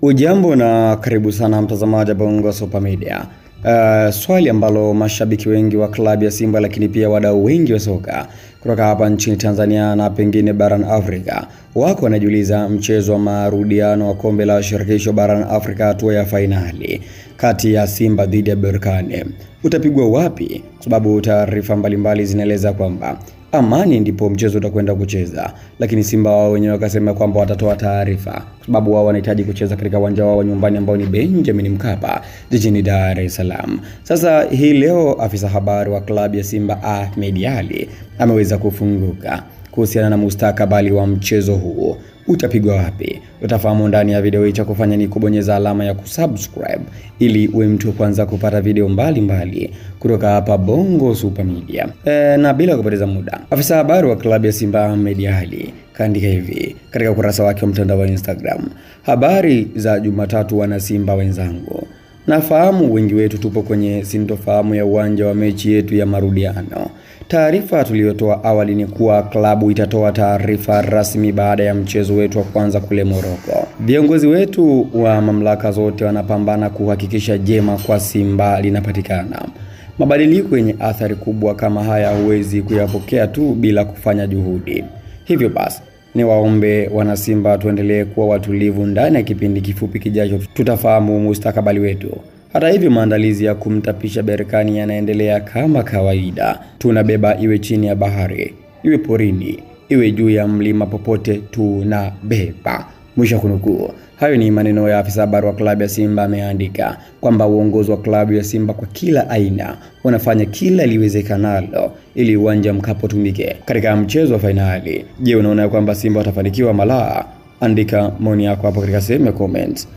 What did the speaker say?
Ujambo na karibu sana mtazamaji wa Bongo Super Media. Swali ambalo mashabiki wengi wa klabu ya Simba lakini pia wadau wengi wa soka kutoka hapa nchini Tanzania na pengine barani Afrika wako wanajiuliza, mchezo wa marudiano wa kombe la shirikisho barani Afrika hatua ya fainali kati ya Simba dhidi ya Berkane utapigwa wapi? Kwa sababu taarifa mbalimbali zinaeleza kwamba Amani ndipo mchezo utakwenda kucheza, lakini Simba wao wenyewe wakasema kwamba watatoa taarifa kwa sababu wao wanahitaji kucheza katika uwanja wao nyumbani ambao ni Benjamin Mkapa jijini Dar es Salaam. Sasa hii leo afisa habari wa klabu ya Simba Ahmed Ally ameweza kufunguka kuhusiana na mustakabali wa mchezo huo. Utapigwa wapi? Utafahamu ndani ya video hii. Cha kufanya ni kubonyeza alama ya kusubscribe ili uwe mtu wa kwanza kupata video mbalimbali kutoka hapa Bongo Super Media. Na bila kupoteza muda, afisa habari wa klabu ya Simba Ahmed Ally kaandika hivi katika ukurasa wake wa mtandao wa Instagram: habari za Jumatatu wana Simba wenzangu. Nafahamu wengi wetu tupo kwenye sintofahamu ya uwanja wa mechi yetu ya marudiano. Taarifa tuliyotoa awali ni kuwa klabu itatoa taarifa rasmi baada ya mchezo wetu wa kwanza kule Morocco. Viongozi wetu wa mamlaka zote wanapambana kuhakikisha jema kwa Simba linapatikana. Mabadiliko yenye athari kubwa kama haya huwezi kuyapokea tu bila kufanya juhudi. Hivyo basi, ni waombe wana Simba tuendelee kuwa watulivu. Ndani ya kipindi kifupi kijacho tutafahamu mustakabali wetu. Hata hivyo, maandalizi ya kumtapisha Berkane yanaendelea kama kawaida. Tunabeba, iwe chini ya bahari, iwe porini, iwe juu ya mlima, popote tunabeba. Mwisho kunukuu. Hayo ni maneno ya afisa habari wa klabu ya Simba. Ameandika kwamba uongozi wa klabu ya Simba kwa kila aina wanafanya kila liwezekanalo ili uwanja Mkapa utumike katika mchezo wa fainali. Je, unaona kwamba Simba watafanikiwa malaa? Andika maoni yako hapo katika sehemu ya comments.